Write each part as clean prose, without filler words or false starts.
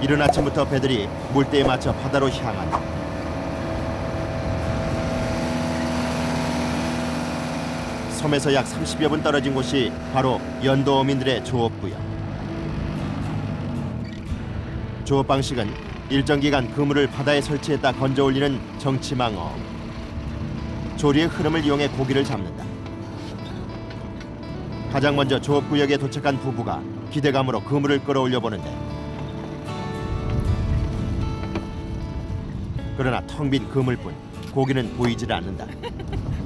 이른 아침부터 배들이 물때에 맞춰 바다로 향한다. 섬에서 약 30여 분 떨어진 곳이 바로 연도 어민들의 조업구역. 조업 방식은 일정 기간 그물을 바다에 설치했다 건져 올리는 정치망어. 조리의 흐름을 이용해 고기를 잡는다. 가장 먼저 조업구역에 도착한 부부가 기대감으로 그물을 끌어올려 보는데, 그러나 텅 빈 그물뿐 고기는 보이질 않는다.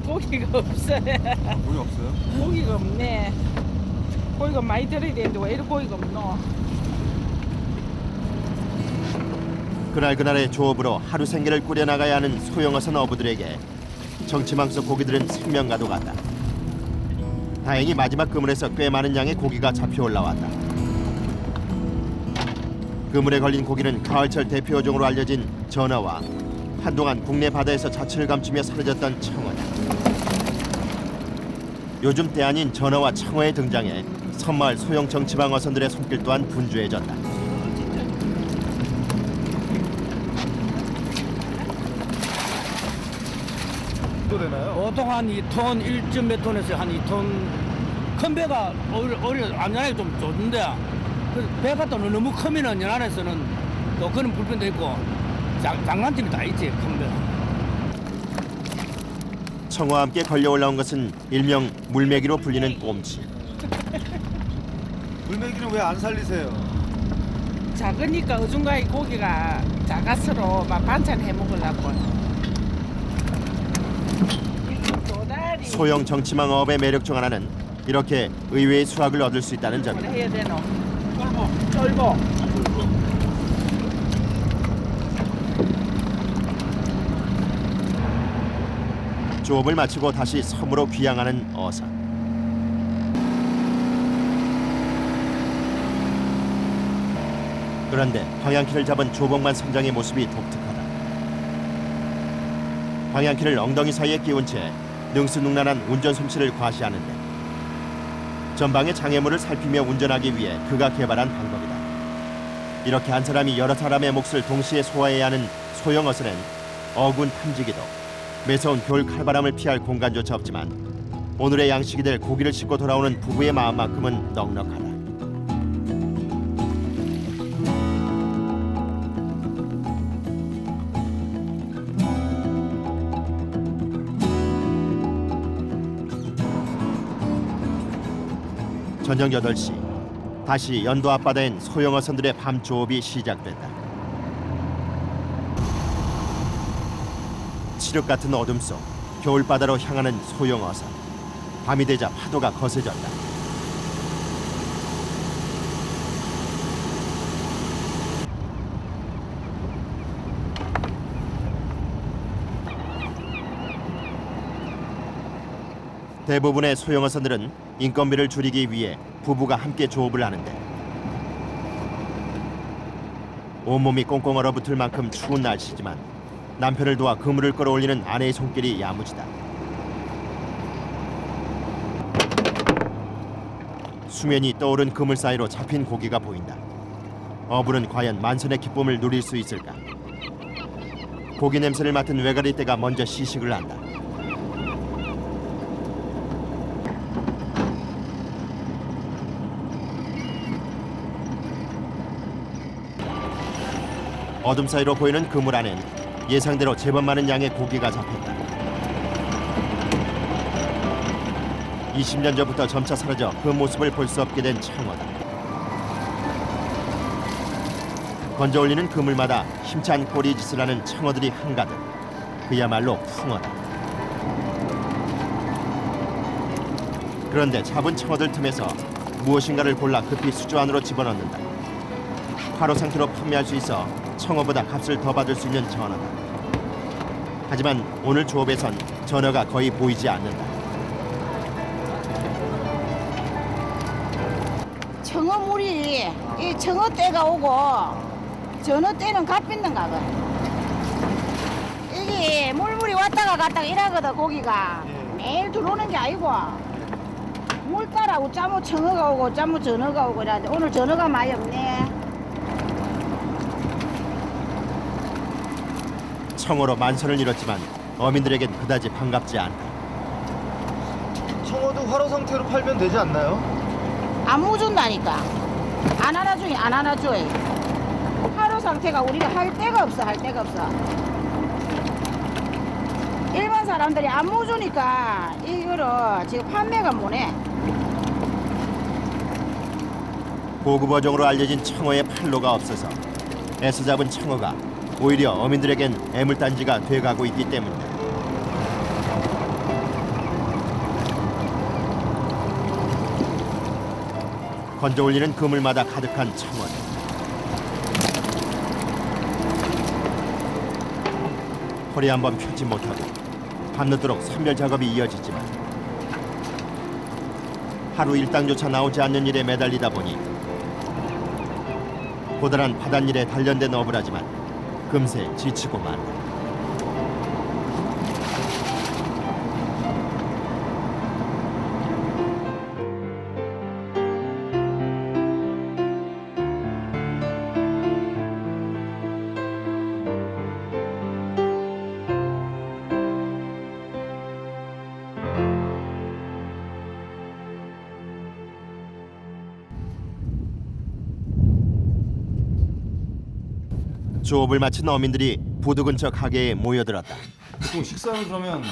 고기가 없어요. 고기 없어요? 고기가 없네. 고기가 많이 들어야 되는데 왜 이렇게 고기가 없노? 그날그날의 조업으로 하루 생계를 꾸려나가야 하는 소형어선 어부들에게 정치망 속 고기들은 생명과도 같다. 다행히 마지막 그물에서 꽤 많은 양의 고기가 잡혀 올라왔다. 그물에 걸린 고기는 가을철 대표종으로 알려진 전어와 한동안 국내 바다에서 자취를 감추며 사라졌던 청어다. 요즘 때 아닌 전어와 청어의 등장에 섬마을 소형 정치망 어선들의 손길 또한 분주해졌다. 또 되나요? 보통 한 2톤, 1점 몇 톤에서 한 2톤. 큰 배가 오히려 안전하게 좀 좋은데, 배가 또 너무 크면은 연안에서는 또 그런 불편도 있고 장난점이 다 있지, 큰 배. 청어와 함께 걸려 올라온 것은 일명 물메기로 불리는 꼼치. 물메기는 왜 안 살리세요? 작으니까 어중간히 고기가 작아서로 막 반찬 해 먹으려고. 도다리. 소형 정치망 어업의 매력 중 하나는 이렇게 의외의 수확을 얻을 수 있다는 뭘 점이다. 해야 되노? 쫄보. 조업을 마치고 다시 섬으로 귀향하는 어선. 그런데 방향키를 잡은 조복만 선장의 모습이 독특하다. 방향키를 엉덩이 사이에 끼운 채 능수능란한 운전 솜씨를 과시하는데, 전방의 장애물을 살피며 운전하기 위해 그가 개발한 방법이다. 이렇게 한 사람이 여러 사람의 몫을 동시에 소화해야 하는 소형 어선엔 어군 탐지기도 매서운 겨울 칼바람을 피할 공간조차 없지만 오늘의 양식이 될 고기를 싣고 돌아오는 부부의 마음만큼은 넉넉하다. 저녁 8시, 다시 연도 앞바다엔 소형 어선들의 밤 조업이 시작됐다. 칠흑 같은 어둠 속 겨울바다로 향하는 소형 어선. 밤이 되자 파도가 거세졌다. 대부분의 소형 어선들은 인건비를 줄이기 위해 부부가 함께 조업을 하는데, 온몸이 꽁꽁 얼어붙을 만큼 추운 날씨지만 남편을 도와 그물을 끌어올리는 아내의 손길이 야무지다. 수면이 떠오른 그물 사이로 잡힌 고기가 보인다. 어부는 과연 만선의 기쁨을 누릴 수 있을까? 고기 냄새를 맡은 외가리떼가 먼저 시식을 한다. 어둠 사이로 보이는 그물 안엔 예상대로 제법 많은 양의 고기가 잡혔다. 20년 전부터 점차 사라져 그 모습을 볼 수 없게 된 청어다. 건져 올리는 그물마다 힘찬 꼬리짓을 하는 청어들이 한가득. 그야말로 풍어다. 그런데 잡은 청어들 틈에서 무엇인가를 골라 급히 수조 안으로 집어넣는다. 화로 상태로 판매할 수 있어 청어보다 값을 더 받을 수 있는 전어다. 하지만 오늘 조업에선 전어가 거의 보이지 않는다. 청어물이 이 청어때가 오고 전어때는 값있는가 봐. 이게 물물이 왔다가 갔다가 이러거든. 고기가 매일 들어오는 게 아니고 물가라고 짜무 청어가 오고 짜무 전어가 오고 이러는데 오늘 전어가 많이 없네. 청어로 만선을 잃었지만 어민들에겐 그다지 반갑지 않다. 청어도 활어 상태로 팔면 되지 않나요? 안 묻은다니까. 안 알아줘요, 안 알아줘요. 하루 상태가 우리가 할 데가 없어, 할 데가 없어. 일반 사람들이 안 묻으니까 이거를 지금 판매가 못해. 고급 어종으로 알려진 청어의 판로가 없어서 애써 잡은 청어가 오히려 어민들에겐 애물단지가 돼가고 있기 때문이다. 건져 올리는 그물마다 가득한 청어들. 허리 한번 펴지 못하고 밤늦도록 선별 작업이 이어지지만 하루 일당조차 나오지 않는 일에 매달리다 보니 고단한 바닷일에 단련된 어부라지만 금세 지치고 만다. 조업을 마친 어민들이 부두 근처 가게에 모여들었다. 보통 식사는 그러면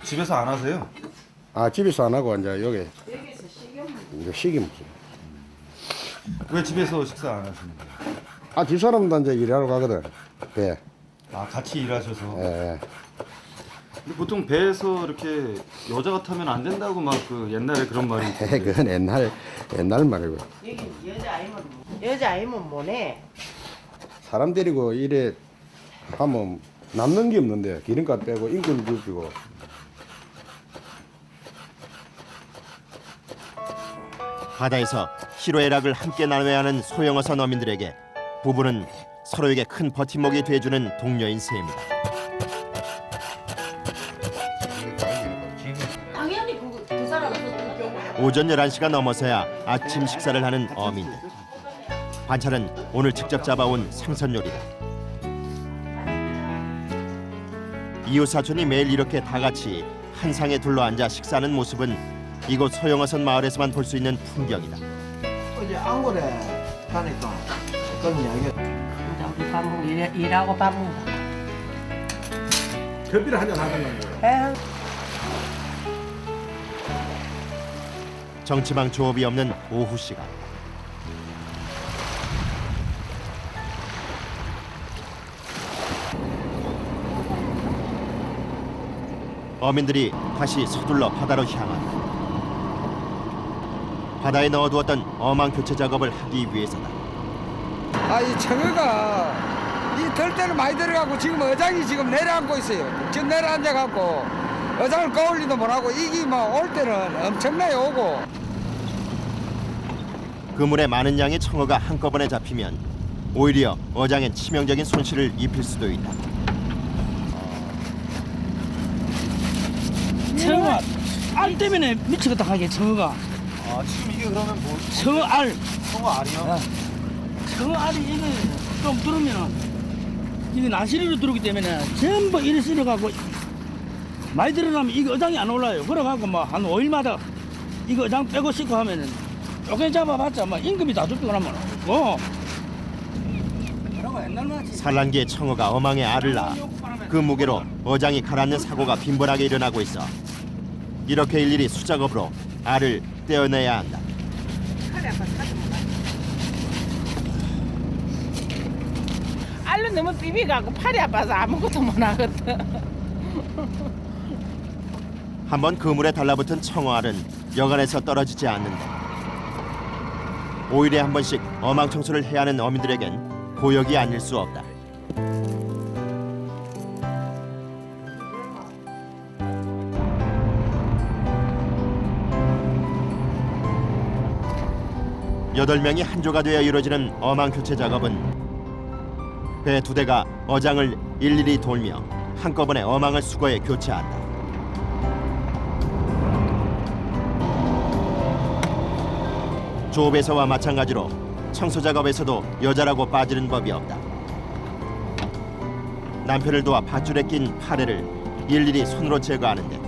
집에서 안 하세요? 아 집에서 안 하고 이제 여기 이제 식임. 왜 집에서 식사 안 하시는 거예요? 아 집사람도 이제 일하러 가거든. 배. 아, 같이 일하셔서. 예. 근데 보통 배에서 이렇게 여자가 타면 안 된다고 막 그 옛날에 그런 말이 있던데. 그건 옛날 말이고. 여기 여자 아이면 뭐네? 사람 데리고 일에 하면 남는 게 없는데 기름값 빼고 인건 줍고. 바다에서 희로애락을 함께 나눠야 하는 소형어선 어민들에게 부부는 서로에게 큰 버팀목이 돼주는 동료인 셈이다. 당연히 그 사람은 오전 11시가 넘어서야 아침 식사를 하는 어민들. 반찬은 오늘 직접 잡아온 생선 요리다. 이웃 사촌이 매일 이렇게 다 같이 한 상에 둘러앉아 식사하는 모습은 이곳 소형어선 마을에서만 볼 수 있는 풍경이다. 어제 안고래 가니까 그런 이야기. 이제 우리 밥 먹고 일하고 밥 먹고. 커피를 한잔 하던가. 정치망 조업이 없는 오후 시간. 어민들이 다시 서둘러 바다로 향한다. 바다에 넣어두었던 어망 교체 작업을 하기 위해서다. 아, 이 청어가 이 덜 때는 많이 들어가고 지금 어장이 지금 내려앉고 있어요. 지금 내려앉아갖고 어장을 거울리도 못하고 이게 뭐 올 때는 엄청나게 오고. 그물에 많은 양의 청어가 한꺼번에 잡히면 오히려 어장엔 치명적인 손실을 입힐 수도 있다. 청어 알 때문에 미치겠다 하게 청어가. 아, 지금 이게 그러면 뭐 청어 알. 청어 알이요? 청어 알이 이거 좀 들으면 이게 나시리로 들어오기 때문에 전부 이리 쓸어가고 많이 들어가면 이거 어장이 안 올라요. 그래갖고 뭐 한 5일마다 이거 어장 빼고 씻고 하면은 쪼개 잡아봤자 뭐 임금이 다 죽고 나면 뭐. 산란기의 청어가 어망에 알을 낳아 그 무게로 어장이 가라앉는 사고가 빈번하게 일어나고 있어 이렇게 일일이 수작업으로 알을 떼어내야 한다. 알로 너무 비비가고 팔이 아파서 아무것도 못 하거든. 한번 그물에 달라붙은 청어알은 여간에서 떨어지지 않는다. 5일에 한 번씩 어망 청소를 해야 하는 어민들에겐 고역이 아닐 수 없다. 여덟 명이 한 조가 되어 이루어지는 어망 교체 작업은 배 2대가 어장을 일일이 돌며 한꺼번에 어망을 수거해 교체한다. 조업에서와 마찬가지로 청소 작업에서도 여자라고 빠지는 법이 없다. 남편을 도와 밧줄에 낀 파래를 일일이 손으로 제거하는데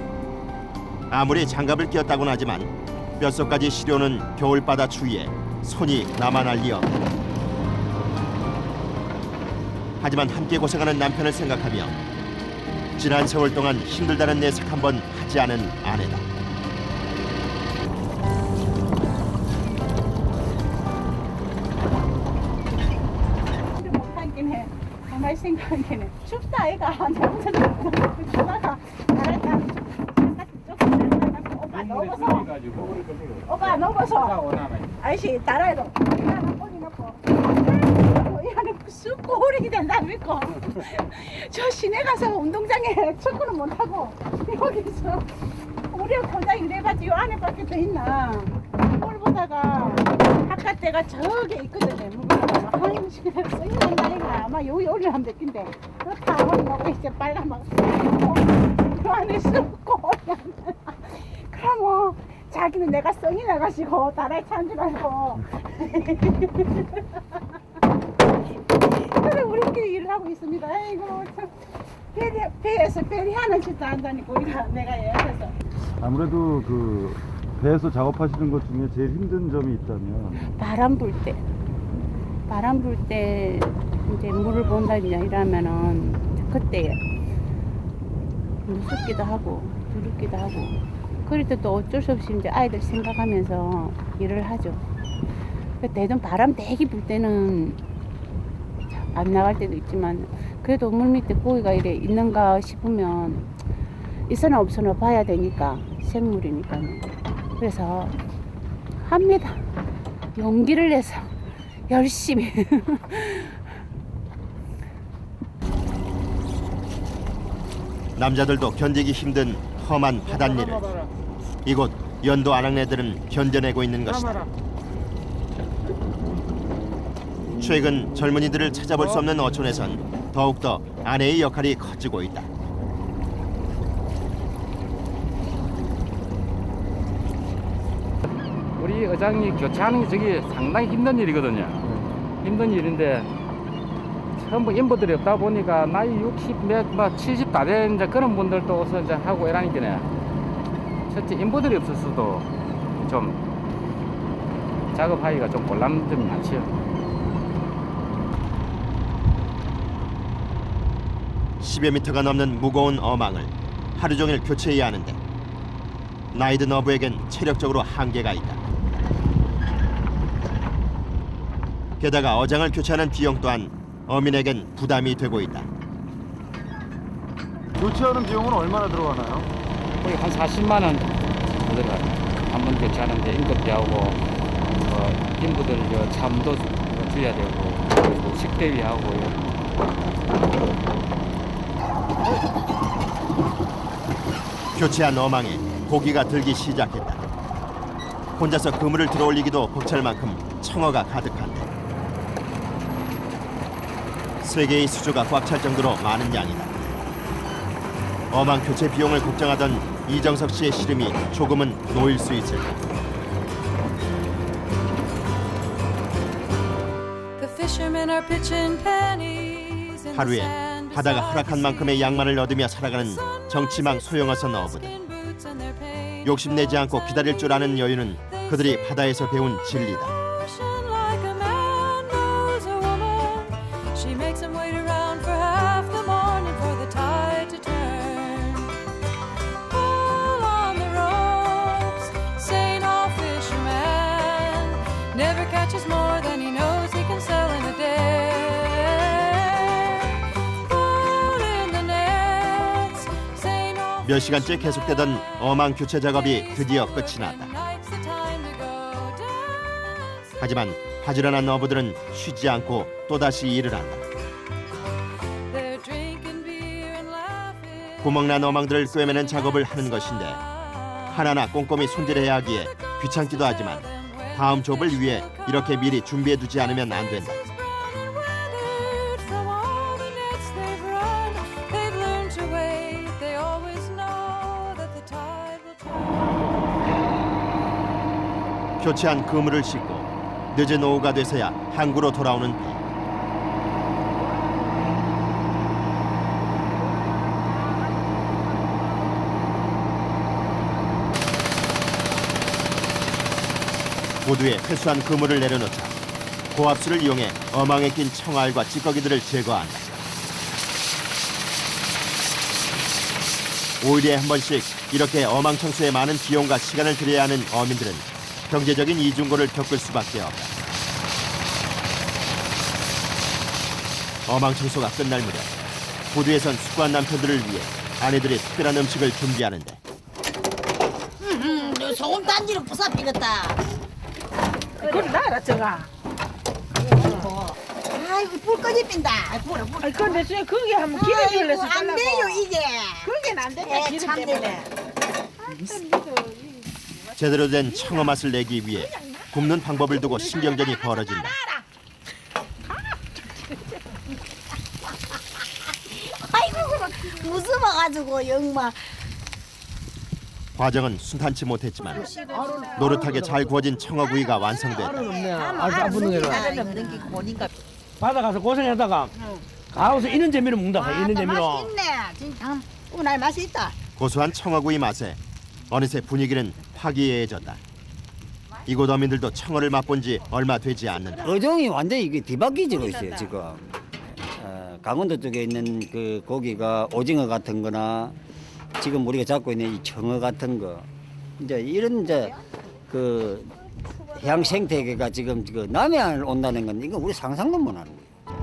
아무리 장갑을 끼었다고는 하지만 뼛속까지 시려오는 겨울바다 추위에 손이 남아날 리 없다. 하지만 함께 고생하는 남편을 생각하며 지난 세월 동안 힘들다는 내색 한번 하지 않은 아내다. 못하긴 해. 가만히 생각하긴 해. 춥다 아이가. 누나가 나랑 오빠 넣어서. 오빠 넣어서. 아이씨 따라해도. 나랑 꼬리 넣고. 이 안에 쑥 꼬리기 된다 믿고. 저 시내 가서 운동장에 축구는 못하고 여기서 우리 고장 이래봤지 요 안에밖에 더 있나. 뭘 보다가 바깥때가 저게 있거든요. 무거워. 아이고 시내 쓰이는 날인가 아마 여기 올라가면 됐긴데 그렇다 하고 이제 빨간 막 그 안에 쑥 꼬리. 그럼 뭐 자기는 내가 성이 나가지고 다라이 찬 줄 알고. 그래 우리끼리 일을 하고 있습니다. 아이고 참 배에서 배리 하는 짓도 한다니까 우리가 내가 얘기해서. 아무래도 그 배에서 작업하시는 것 중에 제일 힘든 점이 있다면 바람 불 때 이제 물을 본다든지 이러면은 그때 무섭기도 하고 두렵기도 하고 그럴 때 또 어쩔 수 없이 이제 아이들 생각하면서 일을 하죠. 대든 바람 되게 불 때는 안 나갈 때도 있지만 그래도 물 밑에 고기가 이래 있는가 싶으면 있으나 없으나 봐야 되니까 생물이니까요. 그래서 합니다. 용기를 내서 열심히. 남자들도 견디기 힘든 험한 바닷일을 이곳 연도 아낙네들은 견뎌내고 있는 것이다. 최근 젊은이들을 찾아볼 수 없는 어촌에선 더욱더 아내의 역할이 커지고 있다. 우리 어장이 교체하는 게 저게 상당히 힘든 일이거든요. 힘든 일인데 전부 인부들이 없다 보니까 나이 60, 70 다 된 이제 그런 분들도 와서 이제 하고 이러니까네. 첫째 인부들이 없었어도 좀 작업하기가 좀 곤란한 점이 많지요. 10여 미터가 넘는 무거운 어망을 하루 종일 교체해야 하는데 나이든 어부에겐 체력적으로 한계가 있다. 게다가 어장을 교체하는 비용 또한 어민에겐 부담이 되고 있다. 교체하는 비용은 얼마나 들어가나요? 거의 한 40만 원 들어가요. 한 번 교체하는데 인건비하고 인부들 잠도 줘야 되고 그리고 식대비하고. 교체한 어망에 고기가 들기 시작했다. 혼자서 그물을 들어올리기도 벅찰 만큼 청어가 가득한데 세 개의 수조가 꽉 찰 정도로 많은 양이다. 어망 교체 비용을 걱정하던 이정석 씨의 시름이 조금은 놓일 수 있을까. 하루에 바다가 허락한 만큼의 양만을 얻으며 살아가는 정치망 소용어선 어부들. 욕심내지 않고 기다릴 줄 아는 여유는 그들이 바다에서 배운 진리다. 몇 시간째 계속되던 어망 교체 작업이 드디어 끝이 났다. 하지만 바지런한 어부들은 쉬지 않고 또다시 일을 한다. 구멍난 어망들을 꿰매는 작업을 하는 것인데 하나하나 꼼꼼히 손질해야 하기에 귀찮기도 하지만 다음 조업을 위해 이렇게 미리 준비해두지 않으면 안 된다. 교체한 그물을 싣고 늦은 오후가 돼서야 항구로 돌아오는 배. 보도에 회수한 그물을 내려놓자 고압수를 이용해 어망에 낀 청알과 찌꺼기들을 제거한다. 5일에 한 번씩 이렇게 어망 청소에 많은 비용과 시간을 들여야 하는 어민들은 경제적인 이중고를 겪을 수밖에 없다. 어망 청소가 끝날 무렵 부두에선 수고한 남편들을 위해 아내들이 특별한 음식을 준비하는데 소금 단지로 부사피겠다. 그걸 놔라 저가. 아이고 불 꺼지 핀다. 아니 근데 저 거기 한번 기름 줄래서 안 돼요 이게. 그게 안 된다 기름 때문에. 제대로 된 청어 맛을 내기 위해 굽는 방법을 두고 신경전이 벌어진다. 아이고 무서워가지고 영마. 과정은 순탄치 못했지만 노릇하게 잘 구워진 청어구이가 완성됐다. 바다 가서 고생하다가 가오서 이런 재미로 먹는다. 이런 재미로. 맛있네. 진짜 오늘 맛이 있다. 고소한 청어구이 맛에 어느새 분위기는 화기애애해졌다. 이곳 어민들도 청어를 맛본 지 얼마 되지 않는다. 어종이 완전히 이게 뒤바뀌지고 있어요 지금. 강원도 쪽에 있는 그 고기가 오징어 같은 거나 지금 우리가 잡고 있는 이 청어 같은 거 이제 이런 이제 그 해양 생태계가 지금 그 남해안을 온다는 건 이거 우리 상상도 못하는 거예요.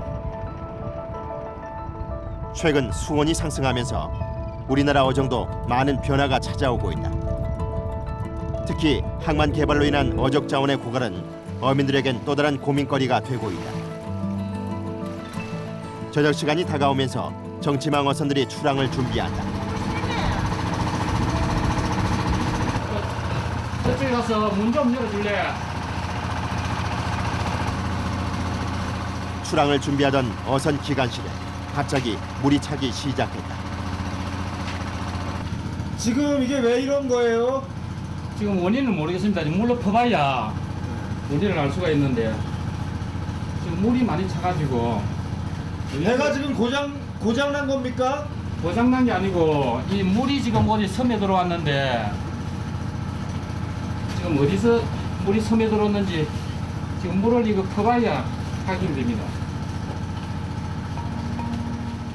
최근 수온이 상승하면서 우리나라 어종도 많은 변화가 찾아오고 있다. 특히 항만 개발로 인한 어족 자원의 고갈은 어민들에겐 또 다른 고민거리가 되고 있다. 저녁 시간이 다가오면서 정치망 어선들이 출항을 준비한다. 저쪽에 가서 문 좀 열어줄래? 출항을 준비하던 어선 기관실에 갑자기 물이 차기 시작했다. 지금 이게 왜 이런 거예요? 지금 원인은 모르겠습니다. 물로 퍼봐야 원인을 알 수가 있는데 지금 물이 많이 차가지고 배가 지금 고장 난 겁니까? 고장난 게 아니고 이 물이 지금 어디 섬에 들어왔는데 지금 어디서 물이 섬에 들어왔는지 지금 물을 이거 퍼봐야 확인됩니다.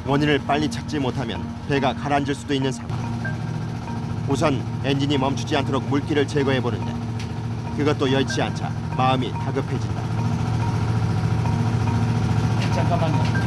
원인을 빨리 찾지 못하면 배가 가라앉을 수도 있는 상황. 우선 엔진이 멈추지 않도록 물기를 제거해 보는데 그것도 여의치 않자 마음이 다급해진다. 잠깐만요.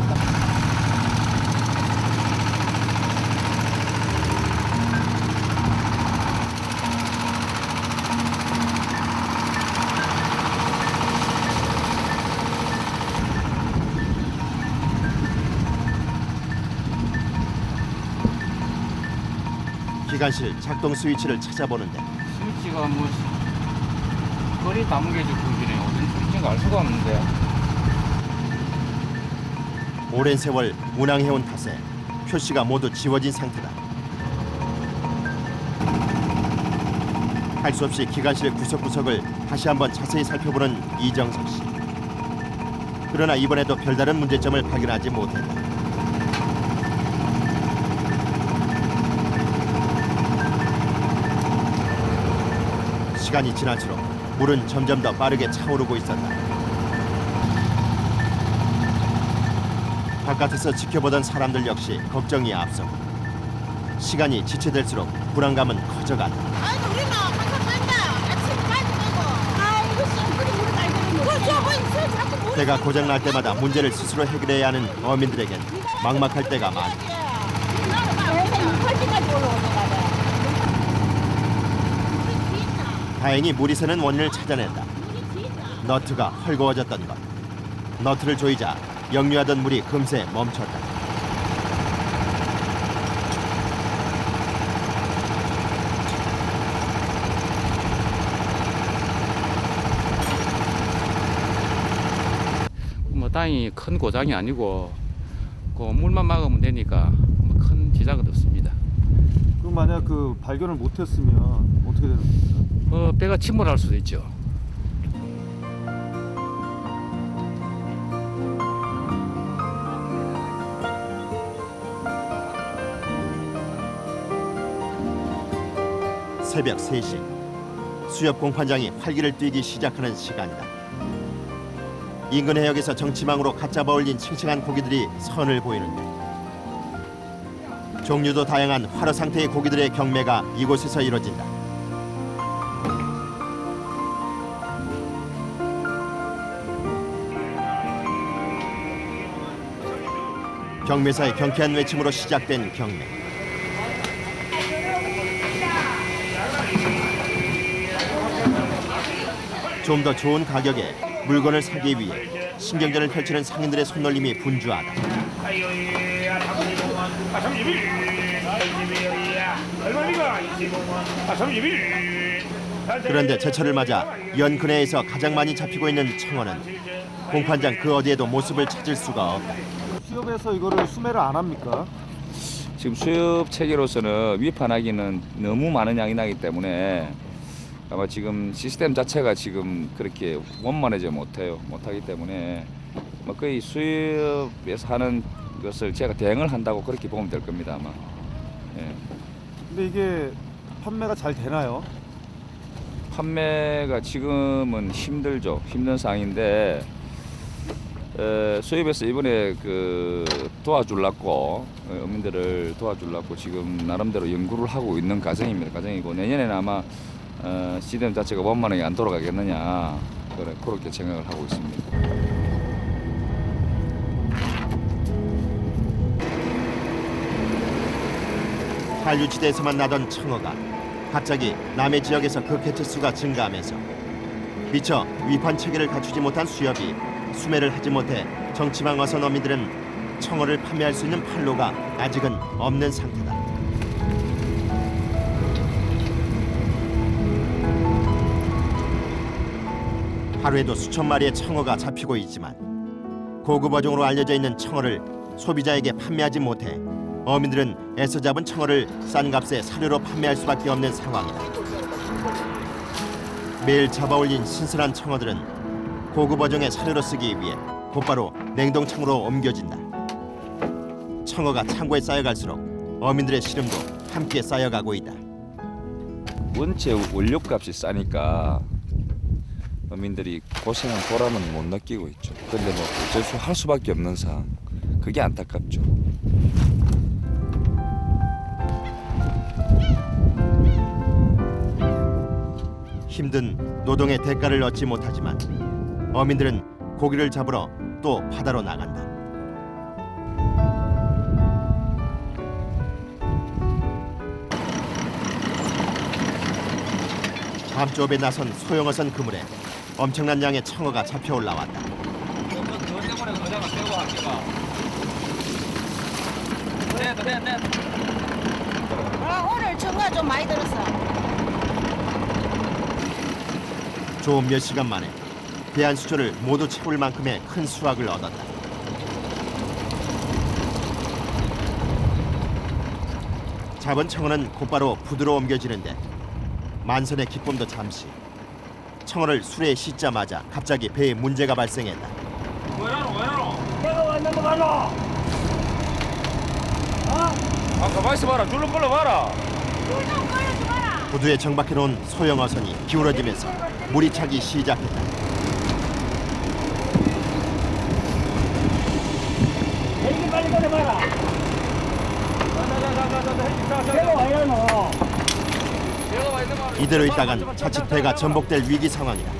기관실 작동 스위치를 찾아보는데 스위치가 뭐 거리 담은 게 지금 그기네. 어떤 스위치인가 알 수가 없는데. 오랜 세월 운항해온 탓에 표시가 모두 지워진 상태다. 할 수 없이 기관실 구석구석을 다시 한번 자세히 살펴보는 이정석 씨. 그러나 이번에도 별다른 문제점을 발견하지 못했다. 시간이 지날수록 물은 점점 더 빠르게 차오르고 있었다. 바깥에서 지켜보던 사람들 역시 걱정이 앞서고 시간이 지체될수록 불안감은 커져간다. 아이고 우리는 항상 산다. 아침 가지 말고. 아이고 쌩그리 물을 많이 들으면. 저거 있어 자꾸 물. 배가 고장날 때마다 문제를 스스로 해결해야 하는 어민들에겐 막막할 때가 많다. 배는 8시까지 올라오는 거다. 다행히 물이 새는 원인을 찾아낸다. 너트가 헐거워졌던 것. 너트를 조이자 역류하던 물이 금세 멈췄다. 뭐 다행히 큰 고장이 아니고 그 물만 막으면 되니까 뭐 큰 지장은 없습니다. 그럼 만약 그 발견을 못했으면 어떻게 되는 겁니까? 배가 침몰할 수도 있죠. 새벽 3시 수협 공판장이 활기를 띠기 시작하는 시간이다. 인근 해역에서 정치망으로 갓 잡아 올린 싱싱한 고기들이 선을 보이는데 종류도 다양한 활어 상태의 고기들의 경매가 이곳에서 이뤄진다. 경매사의 경쾌한 외침으로 시작된 경매. 좀 더 좋은 가격에 물건을 사기 위해 신경전을 펼치는 상인들의 손놀림이 분주하다. 그런데 제철을 맞아 연근해에서 가장 많이 잡히고 있는 청어는 공판장 그 어디에도 모습을 찾을 수가 없다. 수협에서 이거를 수매를 안 합니까? 지금 수협 체계로서는 위판하기는 너무 많은 양이 나기 때문에 아마 지금 시스템 자체가 지금 그렇게 원만하지 못하기 때문에 거의 수협에서 하는 것을 제가 대응을 한다고 그렇게 보면 될 겁니다 아마. 예. 근데 이게 판매가 잘 되나요? 판매가 지금은 힘들죠. 힘든 상황인데 수협에서 이번에 도와주려고 어민들을 도와주려고 지금 나름대로 연구를 하고 있는 과정이고 내년에는 아마 시스템 자체가 원만하게 안 돌아가겠느냐 그렇게 생각을 하고 있습니다. 한류지대에서만 나던 청어가 갑자기 남해 지역에서 그 개체수가 증가하면서 미처 위판 체계를 갖추지 못한 수협이 수매를 하지 못해 정치망 어선 어민들은 청어를 판매할 수 있는 판로가 아직은 없는 상태다. 하루에도 수천 마리의 청어가 잡히고 있지만 고급 어종으로 알려져 있는 청어를 소비자에게 판매하지 못해 어민들은 애써 잡은 청어를 싼 값에 사료로 판매할 수밖에 없는 상황이다. 매일 잡아올린 신선한 청어들은 고급 어종의 사료로 쓰기 위해 곧바로 냉동창으로 옮겨진다. 청어가 창고에 쌓여갈수록 어민들의 시름도 함께 쌓여가고 있다. 원체 원료값이 싸니까 어민들이 고생한 보람은 못 느끼고 있죠. 근데 어쩔 수 할 수밖에 없는 상황. 그게 안타깝죠. 힘든 노동의 대가를 얻지 못하지만 어민들은 고기를 잡으러 또 바다로 나간다. 밤조업에 나선 소형어선 그물에 엄청난 양의 청어가 잡혀 올라왔다. 오늘 청어 좀 많이 들었어. 좋은 몇 시간 만에 배안 수조를 모두 채울 만큼의 큰 수확을 얻었다. 잡은 청어는 곧바로 부두로 옮겨지는데 만선의 기쁨도 잠시. 청어를 술에 씻자마자 갑자기 배에 문제가 발생했다. 내가 왔는데 봐라. 가만히 있어봐라. 줄로 끌어봐라. 부두에 정박해놓은 소형 어선이 기울어지면서 물이 차기 시작했다. 헬기 빨리 꺼내봐라. 내가 와야 너. 이대로 있다간 자칫 배가 전복될 위기 상황이다.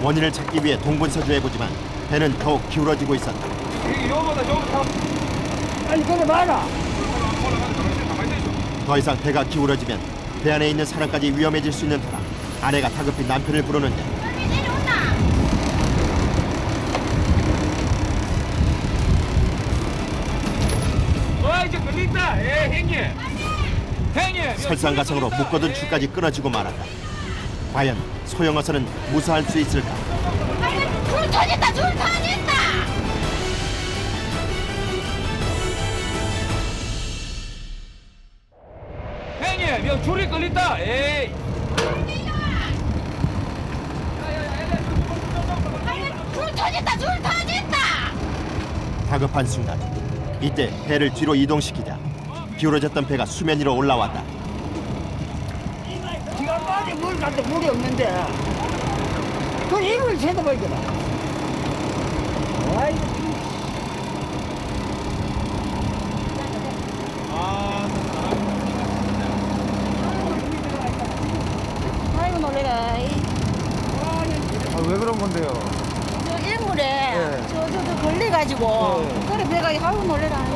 원인을 찾기 위해 동분서주해보지만 배는 더욱 기울어지고 있었다. 빨리 꺼내봐라. 더 이상 배가 기울어지면 배 안에 있는 사람까지 위험해질 수 있는 터라 아내가 다급히 남편을 부르는데 설상가상으로 묶어둔 줄까지 끊어지고 말았다. 과연 소형어선은 무사할 수 있을까? 줄 터졌다, 줄 터졌다. 형님, 여기 줄이 끌린다. 에이. 터진다, 줄 터진다. 다급한 순간 이때 배를 뒤로 이동시키자 기울어졌던 배가 수면 위로 올라왔다. 지금까지 물 갔다 물이 없는데 그 입을 새겨버리더라. 아이고. 아이고 놀래라. 왜 그런 건데요? 저 일물에 저 걸려가지고 그래 배가 아이고 놀래라.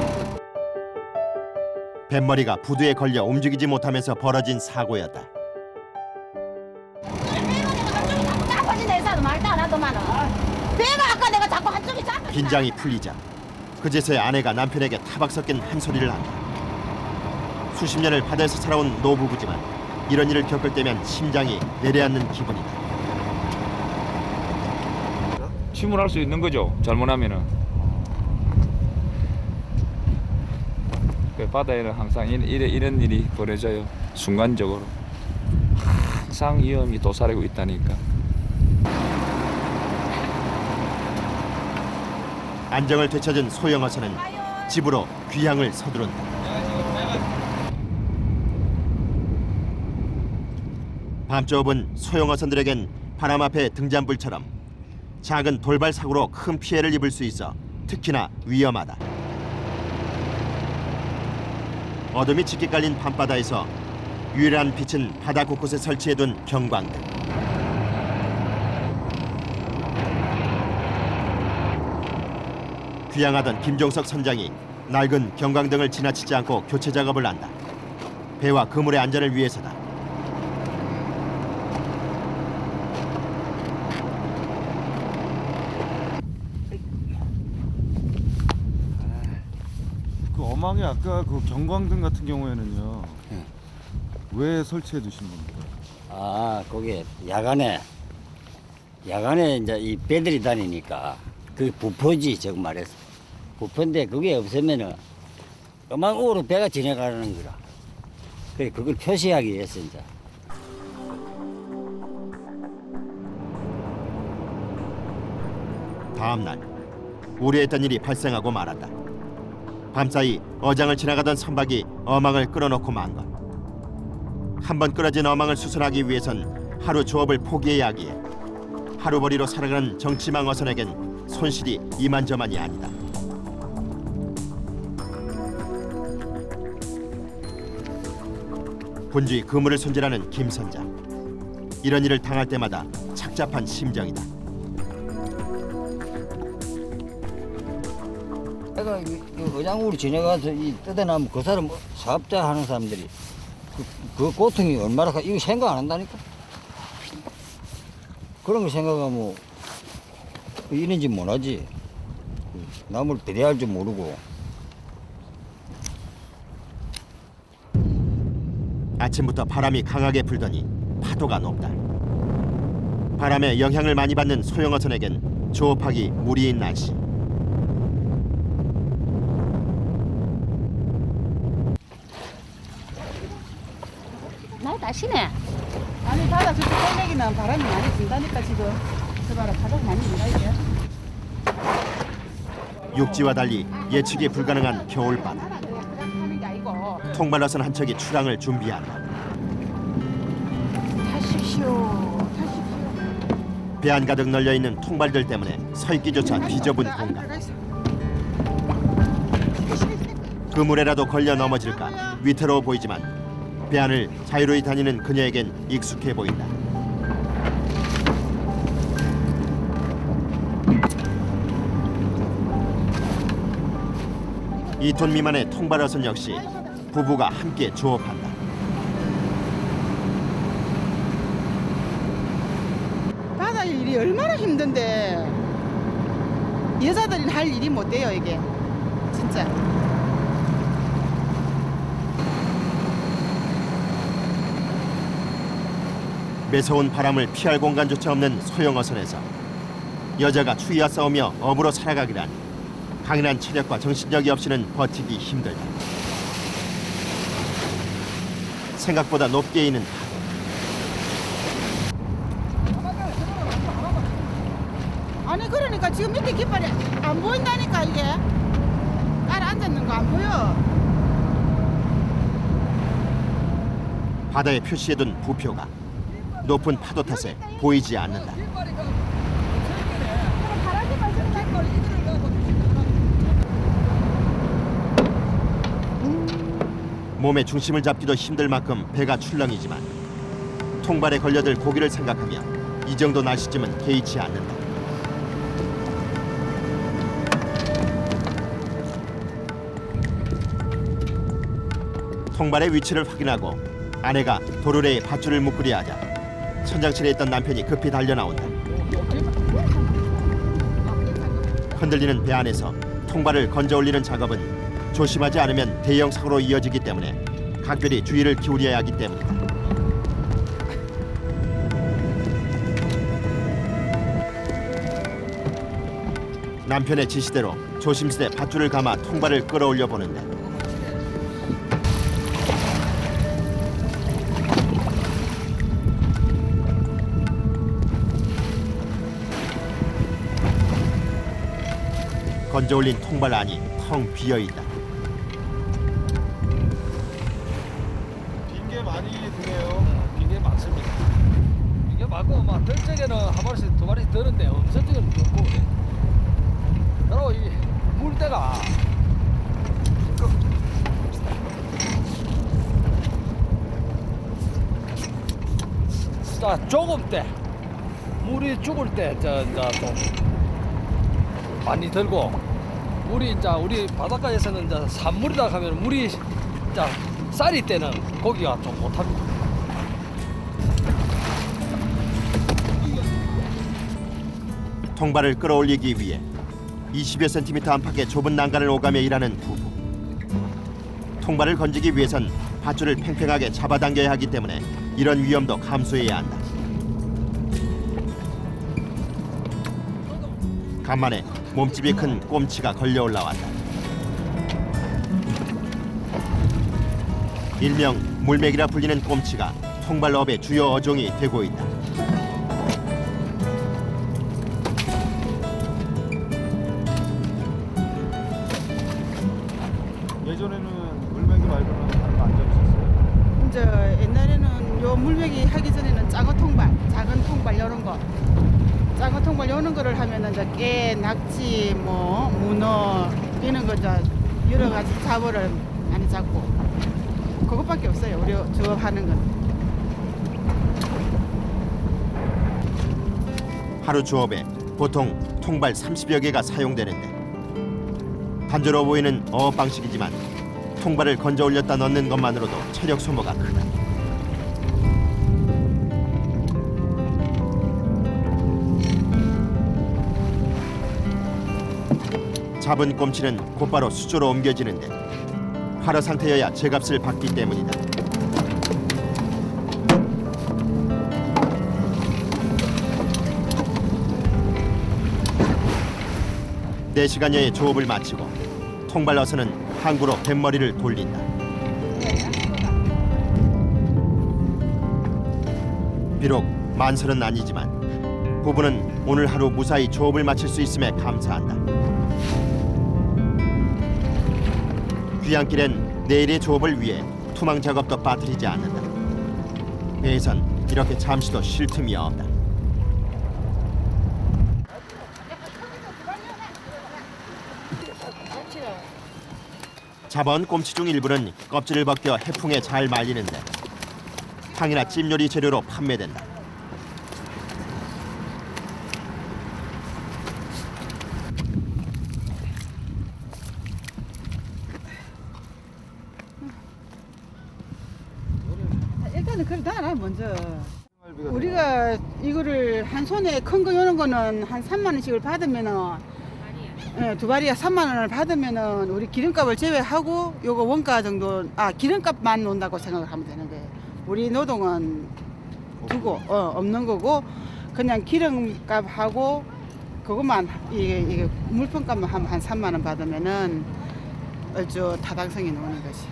뱃머리가 부두에 걸려 움직이지 못하면서 벌어진 사고였다. 잡아진다 해서도 말도 안 하더만은 배가 아까 내가 자꾸 한쪽이 잡아. 긴장이 풀리자 그제서야 아내가 남편에게 타박 섞인 한 소리를 한다. 수십 년을 바다에서 살아온 노부부지만 이런 일을 겪을 때면 심장이 내려앉는 기분이다. 침몰할 수 있는 거죠. 잘못하면은. 그 바다에는 항상 이런 일이 벌어져요. 순간적으로 항상 위험이 도사리고 있다니까. 안정을 되찾은 소영어선은 집으로 귀향을 서두른다. 밤좁은 소영어선들에겐 바람 앞에 등잔불처럼 작은 돌발 사고로 큰 피해를 입을 수 있어 특히나 위험하다. 어둠이 짙게 깔린 밤바다에서 유일한 빛은 바다 곳곳에 설치해둔 경광등. 귀향하던 김종석 선장이 낡은 경광등을 지나치지 않고 교체 작업을 한다. 배와 그물의 안전을 위해서다. 그 어망에 아까 그 경광등 같은 경우에는요. 왜 설치해 두신 겁니까? 아, 거기에 야간에 이제 이 배들이 다니니까 그 부포지 즉 말해서 부포인데 그게 없으면은 어망으로 배가 지나가는 거라. 그래 그걸 표시하기 위해서 이제. 다음 날 우려했던 일이 발생하고 말았다. 밤사이 어장을 지나가던 선박이 어망을 끌어놓고 만 것. 한 번 끌어진 어망을 수선하기 위해선 하루 조업을 포기해야 하기에 하루벌이로 살아가는 정치망 어선에겐 손실이 이만저만이 아니다. 본주의 그물을 손질하는 김 선장. 이런 일을 당할 때마다 착잡한 심정이다. 내가 어장으로 지나가서 이 뜯어나면 그 사람 사업자 하는 사람들이 그 고통이 얼마나 이거 생각 안 한다니까. 그런 거 생각하면 이런지 못하지. 남을 배려할 줄 모르고. 아침부터 바람이 강하게 불더니 파도가 높다. 바람에 영향을 많이 받는 소형어선에겐 조업하기 무리인 날씨. 날 다시네. 아니 바다 저쪽 꼴매기는 바람이 많이 분다니까 지금. 저 봐라 바람 많이 분다 이게. 육지와 달리 예측이 불가능한 겨울바다. 통발어선 한 척이 출항을 준비한다. 타십시오. 배 안 가득 널려 있는 통발들 때문에 서 있기조차 비좁은 공간. 그물에라도 걸려 넘어질까 위태로워 보이지만 배 안을 자유로이 다니는 그녀에겐 익숙해 보인다. 이 톤 미만의 통발어선 역시 부부가 함께 조업한다. 바다 일이 얼마나 힘든데 여자들이 할 일이 못 돼요 이게 진짜. 매서운 바람을 피할 공간조차 없는 소형어선에서 여자가 추위와 싸우며 업으로 살아가기란 강인한 체력과 정신력이 없이는 버티기 힘들다. 생각보다 높게 이는 파도. 아니 그러니까 지금 밑에 깃발이 안 보인다니까 이게. 깔아 앉았는 거 안 보여. 바다에 표시해둔 부표가 높은 파도 탓에 보이지 않는다. 몸의 중심을 잡기도 힘들 만큼 배가 출렁이지만 통발에 걸려들 고기를 생각하며 이 정도 날씨쯤은 개의치 않는다. 통발의 위치를 확인하고 아내가 도르래에 밧줄을 묶으려 하자 천장실에 있던 남편이 급히 달려나온다. 흔들리는 배 안에서 통발을 건져 올리는 작업은 조심하지 않으면 대형 사고로 이어지기 때문에 각별히 주의를 기울여야 하기 때문이다. 남편의 지시대로 조심스레 밧줄을 감아 통발을 끌어올려 보는데 건져 올린 통발 안이 텅 비어 있다. 빈게 많이 드네요. 빈게 많습니다. 이게 맞고 막 덜적에는 한 마리씩 두 마리씩 드는데 없을 적은 없고 그리고 이 물때가 자 조금 때 물이 죽을 때 좀 많이 들고 물이 이제 우리 바닷가에서는 이제 산물이다 하면 물이 자 쌀이 때는 고기가 좀 못합니다. 통발을 끌어올리기 위해 20여 센티미터 안팎의 좁은 난간을 오가며 일하는 부부. 통발을 건지기 위해선 밧줄을 팽팽하게 잡아당겨야 하기 때문에 이런 위험도 감수해야 한다. 간만에 몸집이 큰 꼼치가 걸려 올라왔다. 일명 물맥이라 불리는 꼼치가 통발업의 주요 어종이 되고 있다. 예전에는 물맥이 말고는 다른 거 안 잡으셨어요? 이제 옛날에는 요 물배기 하기 전에는 작은 통발 이런 거. 작은 통발 이런 거를 하면은 이제 깨, 낙지, 뭐 문어 이런 거 이제 여러 가지 잡어를 많이 잡고 그것밖에 없어요. 우리 저 하는 건. 하루 주업에 보통 통발 30여 개가 사용되는데 단조로워 보이는 어업 방식이지만 통발을 건져 올렸다 넣는 것만으로도 체력 소모가 크다. 잡은 꼼치는 곧바로 수조로 옮겨지는데 활어 상태여야 제값을 받기 때문이다. 네 시간여의 조업을 마치고 통발 어선은 항구로 뱃머리를 돌린다. 비록 만설은 아니지만 부부는 오늘 하루 무사히 조업을 마칠 수 있음에 감사한다. 귀향길엔 내일의 조업을 위해 투망 작업도 빠뜨리지 않는다. 배에선 이렇게 잠시도 쉴 틈이 없다. 잡아온 꼼치 중 일부는 껍질을 벗겨 해풍에 잘 말리는데 탕이나 찜 요리 재료로 판매된다. 일단은 그래도 하나 먼저. 우리가 이거를 한 손에 큰 거 이런 거는 한 3만 원씩을 받으면은 두 마리에 3만 원을 받으면은 우리 기름값을 제외하고 요거 원가 정도 기름값만 논다고 생각을 하면 되는 거예요. 우리 노동은 두고 없는 거고 그냥 기름값하고 그것만 이게 물품값만 하면 한 3만 원 받으면은 얼추 타당성이 나오는 것이.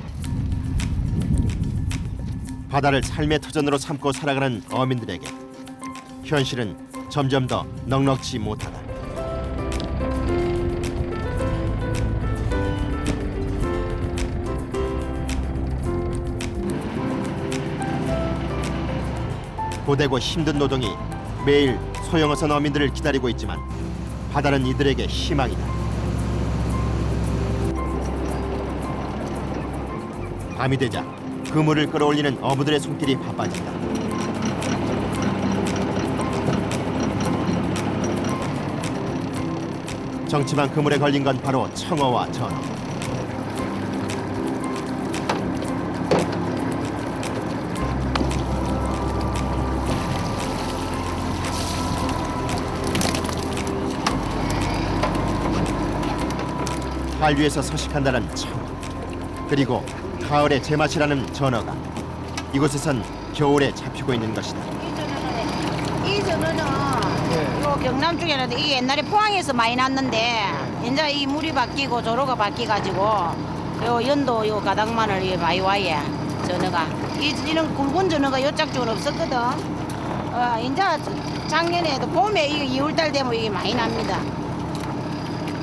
바다를 삶의 터전으로 삼고 살아가는 어민들에게 현실은 점점 더 넉넉지 못하다. 고되고 힘든 노동이 매일 소형어선 어민들을 기다리고 있지만 바다는 이들에게 희망이다. 밤이 되자 그물을 끌어올리는 어부들의 손길이 바빠진다. 정치방 그물에 걸린 건 바로 청어와 전어. 한류에서 서식한다는 청어, 그리고 가을의 제맛이라는 전어가 이곳에선 겨울에 잡히고 있는 것이다. 이 전어는 요 경남 쪽에는 이게 옛날에 포항에서 많이 났는데 이제 이 물이 바뀌고 조로가 바뀌가지고 요 연도 요 가닥마늘 이 많이 와예 전어가 이런 굵은 전어가 요쪽 쪽은 없었거든. 이제 작년에도 봄에 이 2월달 되면 이게 많이 납니다.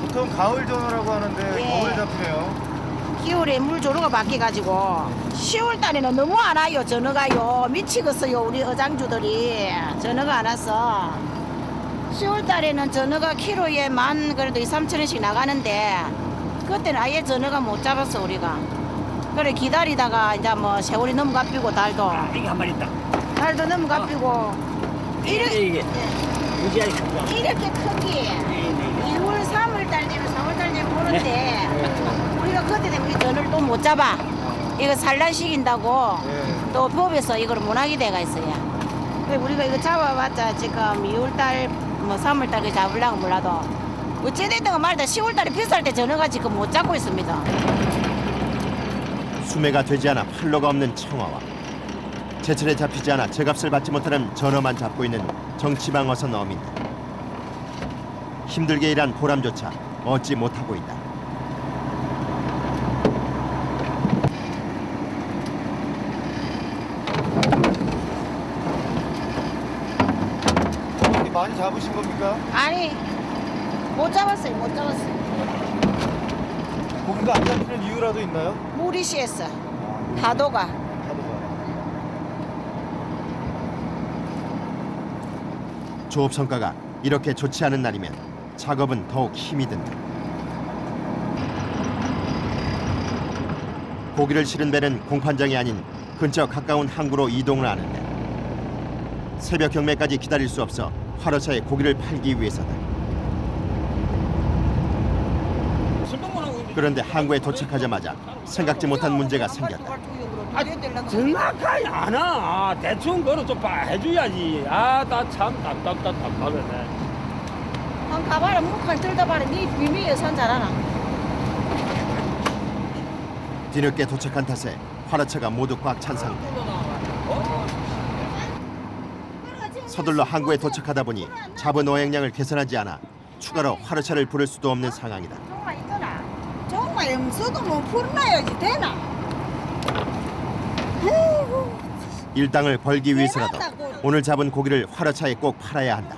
보통 가을 전어라고 하는데 예. 겨울 잡히네요. 겨울에 물 조로가 바뀌가지고 10월 달에는 너무 안 와요. 전어가요 미치겠어요. 우리 어장주들이 전어가 안 와서 10월 달에는 전어가 키로에 그래도 2~3천원씩 나가는데 그때는 아예 전어가 못 잡았어 우리가. 그래 기다리다가 이제 뭐 세월이 너무 갚이고 달도 이게 한 마리 있다. 달도 너무 갚이고 이게 무지하게 크다. 이렇게 크기 2월 3월 달 되면 4월 달 되면 오는데 우리가 그때 되면 이 전어를 또 못 잡아. 이거 산란시킨다고 또 법에서 이걸 못 하게 돼가 있어요. 그래 우리가 이거 잡아봤자 지금 2월달 뭐 3월달에 잡으려고 몰라도 어찌됐든 말다 10월달에 비쌀 때 전어가 지금 못 잡고 있습니다. 수매가 되지 않아 팔로가 없는 청어와 제철에 잡히지 않아 제값을 받지 못하는 전어만 잡고 있는 정치방 어선 어민들. 힘들게 일한 보람조차 얻지 못하고 있다. 많이 잡으신 겁니까? 아니 못 잡았어요. 못 잡았어요. 고기가 안 잡히는 이유라도 있나요? 물이 시했어. 파도가. 조업 성과가 이렇게 좋지 않은 날이면 작업은 더욱 힘이 든다. 고기를 실은 배는 공판장이 아닌 근처 가까운 항구로 이동을 하는데 새벽 경매까지 기다릴 수 없어 화로차에 고기를 팔기 위해서다. 그런데 항구에 도착하자마자 생각지 못한 문제가 생겼다. 정확하게 안 와. 대충 그거는 좀 해줘야지. 나 참 답답하네. 한 가봐라 물칼 들다 봐라. 네 비밀 예산 잘하나? 뒤늦게 도착한 탓에 화로차가 모두 꽉 찬 상태. 서둘러 항구에 도착하다 보니 잡은 어획량을 계산하지 않아 추가로 화로차를 부를 수도 없는 상황이다. 정말 있더라. 정말 염소도 뭐 풀어놔야지 되나? 아이고. 일당을 벌기 위해서라도 오늘 잡은 고기를 화로차에 꼭 팔아야 한다.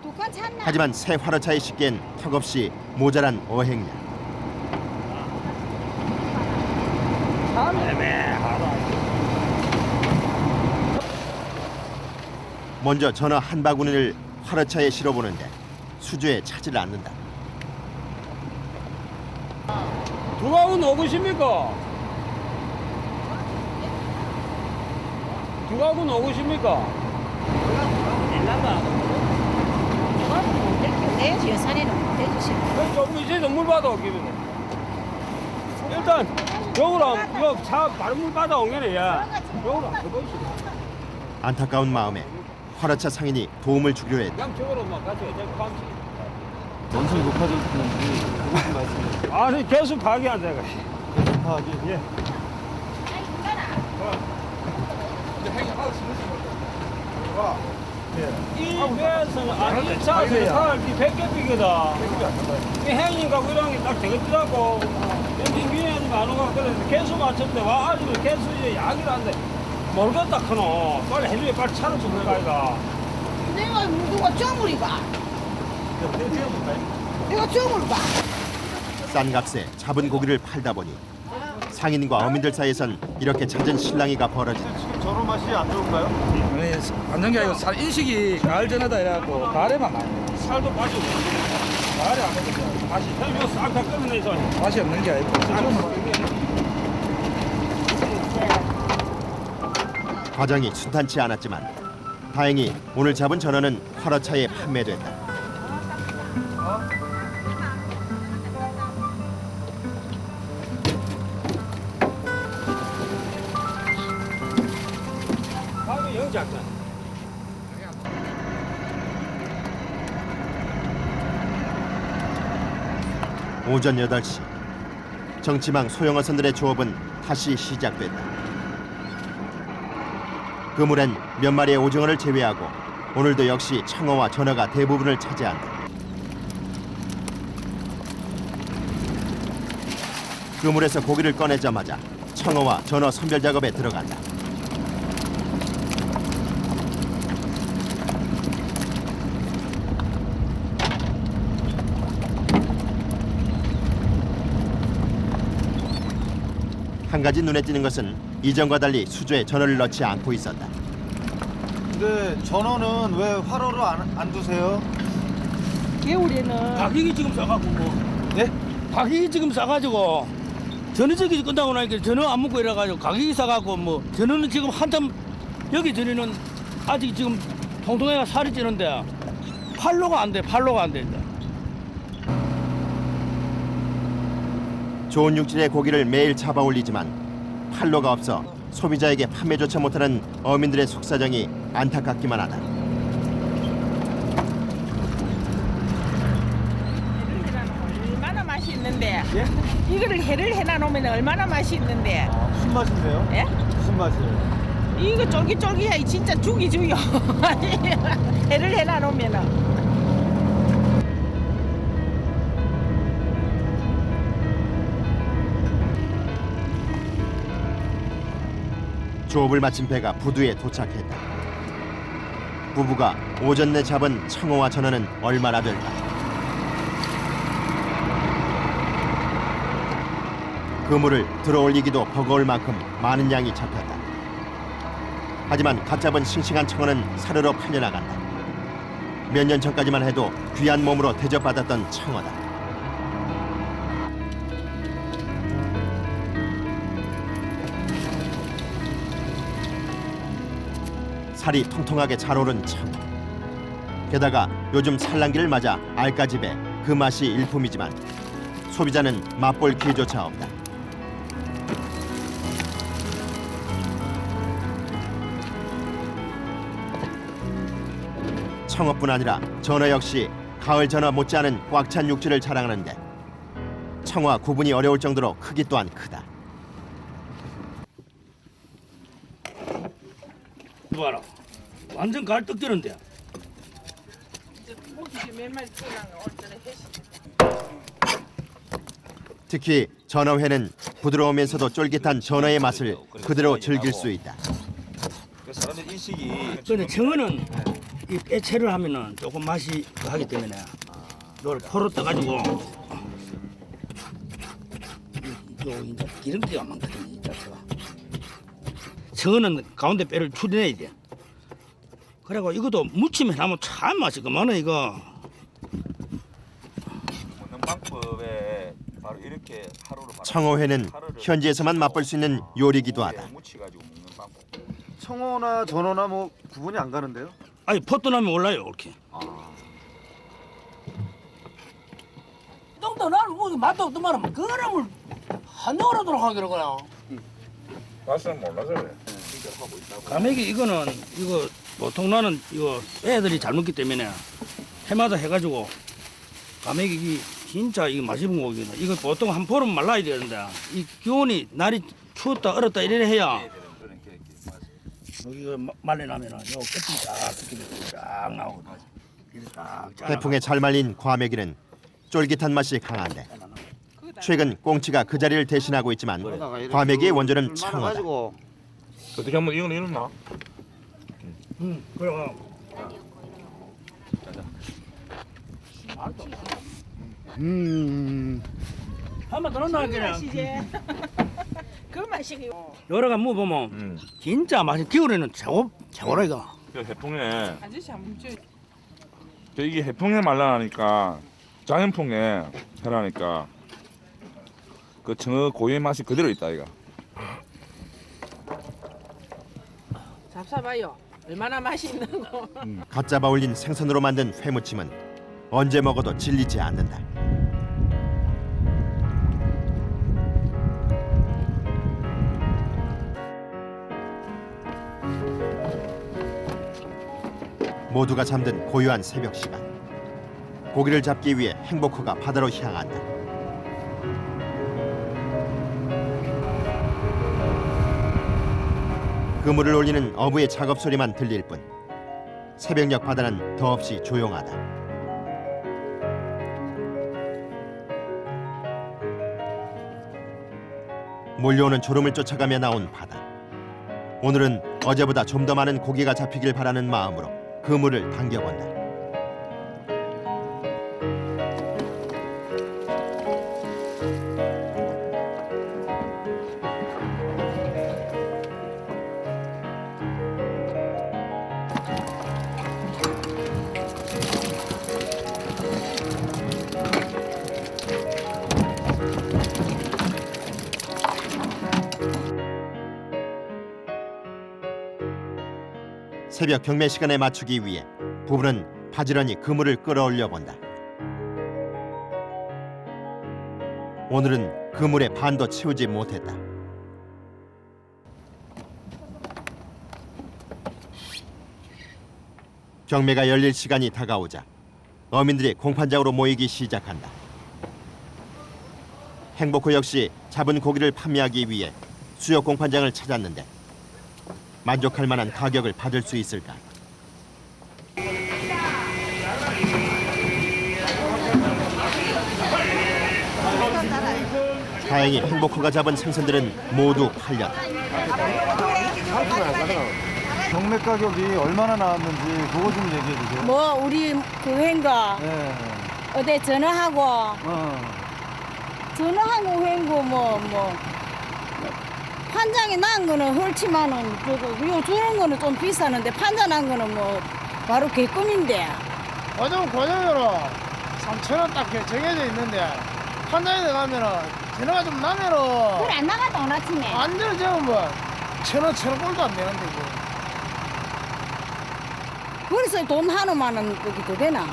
독한 찼나? 하지만 새 화로차에 싣기엔 턱없이 모자란 어획량. 참 애매하다. 먼저 전어 한 바구니를 화로차에 실어보는데 수주에 차질 않는다. 누가 오십니까? 누가 오십니까? 내 예산에는 못 해주시고. 조금 이제 물 받아 오기는. 일단 요거랑 차 바로 물 받아 오게네 야. 요거랑 해보시오. 안타까운 마음에 화로차 상인이 도움을 주기로 했다. 양쪽으로만 같이 감시. 엄청 높아졌는지 그것 좀 말씀해. 아니 계속 파악이 안 돼가. 계속 파악이. 예. 이 배에서는 이 차에서 살기 100개비거든. 이 행인가 이런 게 딱 되겠더라고. 여기 위에는 많은가 그래서 계속 맞췄는데 와 아직은 계속 이제 야기를 하는데 모르겠다 크노. 빨리 해줘야 빨리 차를 좀 내가. 내가 누가 점을 봐. 내가 점을 봐. 싼 값에 잡은 고기를 팔다 보니 상인과 어민들 사이에선 이렇게 잦은 실랑이가 벌어진다. 전어 맛이 안 좋은가요? 안 좋은 게 아니고 살 인식이 가을 전에다 이래갖고 가을에만 나요. 살도 맛이 없고 가을에 안 먹으면 맛이 이거 싹다 끓여내서 맛이 없는 게 아니고 과정이 순탄치 않았지만 다행히 오늘 잡은 전어는 화로차에 판매됐다. 다음에 영작전. 오전 8시 정치망 소형어선들의 조업은 다시 시작됐다. 그물엔 몇 마리의 오징어를 제외하고 오늘도 역시 청어와 전어가 대부분을 차지한다. 그물에서 고기를 꺼내자마자 청어와 전어 선별 작업에 들어간다. 한 가지 눈에 띄는 것은 이전과 달리 수조에 전어를 넣지 않고 있었다. 근데 전어는 왜 화로로 안 두세요? 겨울에는 가격이 지금 싸가지고 뭐. 예? 가격이 지금 싸가지고 전어저기 끝나고 나니까 전어 안 먹고 이래가지고 가격이 싸가지고 뭐 전어는 지금 한참 여기 전에는 아직 지금 통통해가 살이 찌는데 팔로가 안 돼. 좋은 육질의 고기를 매일 잡아 올리지만 팔로가 없어 소비자에게 판매조차 못하는 어민들의 속사정이 안타깝기만 하다. 얼마나 맛이 있는데 이거를 해를 해놔 놓으면 얼마나 맛이 있는데 무슨 맛인데요? 예? 무슨 맛이에요? 이거 쫄깃쫄깃해 진짜 죽이요 해를 해놔 놓으면은 조업을 마친 배가 부두에 도착했다. 부부가 오전 내 잡은 청어와 전어는 얼마나 될까? 그물을 들어올리기도 버거울 만큼 많은 양이 잡혔다. 하지만 갓 잡은 싱싱한 청어는 사르르 팔려나간다. 몇 년 전까지만 해도 귀한 몸으로 대접받았던 청어다. 살이 통통하게 잘 오른 청어. 게다가 요즘 산란기를 맞아 알까집에 그 맛이 일품이지만 소비자는 맛볼 기회조차 없다. 청어뿐 아니라 전어 역시 가을 전어 못지않은 꽉 찬 육질을 자랑하는데 청어와 구분이 어려울 정도로 크기 또한 크다. 봐라. 완전 갈떡 되는데. 특히 전어회는 부드러우면서도 쫄깃한 전어의 맛을 그대로 즐길 수 있다. 사람들 인식이 근데 청어는 이 빼채를 하면은 조금 맛이 하기 때문에 이걸 포로 떠가지고 요 이제 기름기가 많거든요. 이 자체가. 청어는 가운데 뼈를 추려내야 돼. 그리고 이것도 무침에 하면 참 맛있구만은 이거. 먹는 방법에 바로 이렇게 하루를 청어회는 현지에서만 맛볼 수 있는 요리이기도 하다. 묻혀가지고 먹는 방법. 청어나 전어나 뭐 구분이 안 가는데요? 아니 포도 나면 올라요 이렇게. 똥도 나는 뭐 맛도 없던 말은 그거를 한정으로 하기로 그냥. 맛은 몰라서 그래. 가맥이 이거는 이거 보통 나는 이거 애들이 잘 먹기 때문에 해마다 해가지고 가맥이 진짜 이게 맛있는 고기는 이거 보통 한 포름 말라야 되는데 이 기온이 날이 추웠다 얼었다 이래 해야 이거 말려나면은 요 끝이 쫙 나오거든. 이렇게 딱 해풍에 잘 말린 과메기는 쫄깃한 맛이 강한데 최근 꽁치가 그 자리를 대신하고 있지만 과메기의 원조는 청어다. 어떻게 한번 이거는 이렇나? 그래. 한 번 더 넣나 그냥. 그 맛이 여러 가 먹어보면 진짜 맛이 겨울에는 최고라 이거. 해풍에 아저씨 한번 줘. 이게 해풍에 말라나니까 자연풍에 해라니까 그 청어 고유의 맛이 그대로 있다 이거. 잡숴봐요. 얼마나 맛이 있는 거. 갓 잡아 올린 생선으로 만든 회무침은 언제 먹어도 질리지 않는다. 모두가 잠든 고요한 새벽 시간. 고기를 잡기 위해 행복호가 바다로 향한다. 그물을 올리는 어부의 작업 소리만 들릴 뿐 새벽녘 바다는 더없이 조용하다. 몰려오는 졸음을 쫓아가며 나온 바다. 오늘은 어제보다 좀 더 많은 고기가 잡히길 바라는 마음으로 그물을 당겨본다. 새벽 경매 시간에 맞추기 위해 부부는 바지런히 그물을 끌어올려 본다. 오늘은 그물의 반도 채우지 못했다. 경매가 열릴 시간이 다가오자 어민들이 공판장으로 모이기 시작한다. 행복호 역시 잡은 고기를 판매하기 위해 수역 공판장을 찾았는데 만족할 만한 가격을 받을 수 있을까? 다행히 행복호가 잡은 생선들은 모두 팔렸다. 경매 가격이 얼마나 나왔는지 그거 좀 얘기해 주세요. 뭐 우리 그 횡가 네. 어디 전화하고 전화하고 횡고 뭐 판장이 난 거는 헐치만은 요 주는 거는 좀 비싸는데 판장 난 거는 뭐 바로 개꿈인데. 어제는 고정으로 3,000원 딱 정해져 있는데 판장에 가면은 전화가 좀 나면은 그래 안 나가다 오늘 아침에. 완전히 지금 뭐 1,000원 꼴도 안 되는데 이거. 그래서 돈 하나만은 여기 더 되나?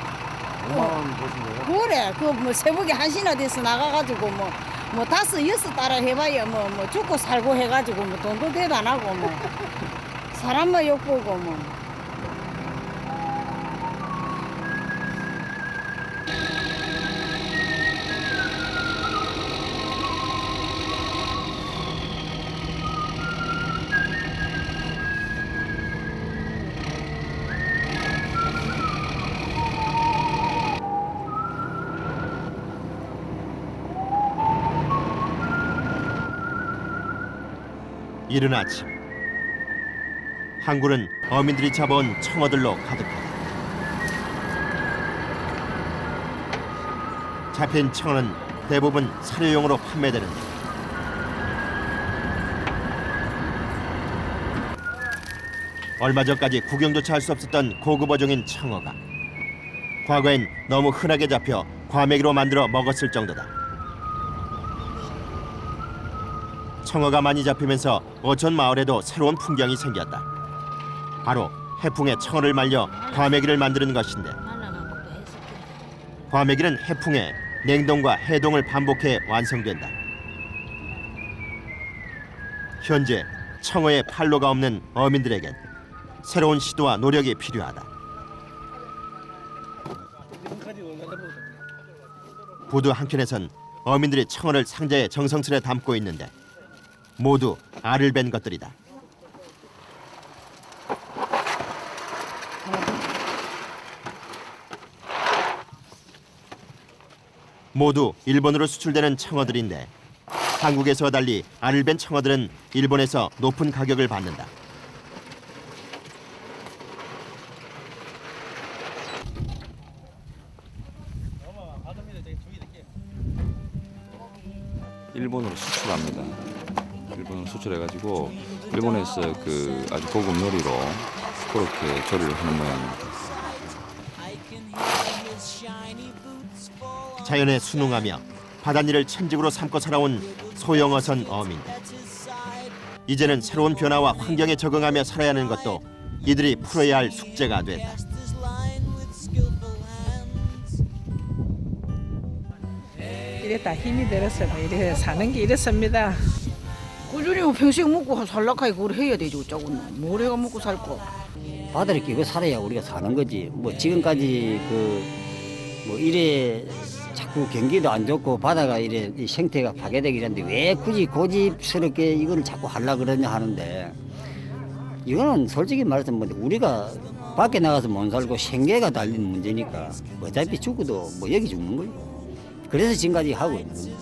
5만 원 버신 거예요? 그래 그 뭐 새벽에 1시나 돼서 나가가지고 뭐 5, 6 따라 해봐야 뭐 죽고 살고 해가지고 뭐 돈도 대단하고 뭐 사람만 욕보고 뭐. 이른 아침 항구는 어민들이 잡아온 청어들로 가득하다. 잡힌 청어는 대부분 사료용으로 판매되는데 얼마 전까지 구경조차 할 수 없었던 고급 어종인 청어가 과거엔 너무 흔하게 잡혀 과메기로 만들어 먹었을 정도다. 청어가 많이 잡히면서 어촌 마을에도 새로운 풍경이 생겼다. 바로 해풍에 청어를 말려 과메기를 만드는 것인데 과메기는 해풍에 냉동과 해동을 반복해 완성된다. 현재 청어에 판로가 없는 어민들에겐 새로운 시도와 노력이 필요하다. 부두 한켠에선 어민들이 청어를 상자에 정성스레 담고 있는데 모두 알을 벤 것들이다. 모두 일본으로 수출되는 청어들인데 한국에서와 달리 알을 벤 청어들은 일본에서 높은 가격을 받는다. 일본으로 수출합니다. 일본 수출해가지고 일본에서 그 아주 고급 요리로 그렇게 조리를 하는 모양입니다. 자연에 순응하며 바닷일을 천직으로 삼고 살아온 소영어선 어민들. 이제는 새로운 변화와 환경에 적응하며 살아야 하는 것도 이들이 풀어야 할 숙제가 된다. 이랬다 힘이 들었어. 이래 사는 게 이렇습니다. 꾸준히 평생 먹고 살락하게 그걸 해야 되지 어쩌고는. 뭘 해가 먹고 살고. 바다를 끼고 살아야 우리가 사는 거지. 뭐 지금까지 뭐 이래 자꾸 경기도 안 좋고 바다가 이래 이 생태가 파괴되기 전에 왜 굳이 고집스럽게 이걸 자꾸 하려고 그러냐 하는데, 이거는 솔직히 말해서 뭐 우리가 밖에 나가서 못 살고 생계가 달린 문제니까 어차피 죽어도 뭐 여기 죽는 거예요. 그래서 지금까지 하고 있는 거예요.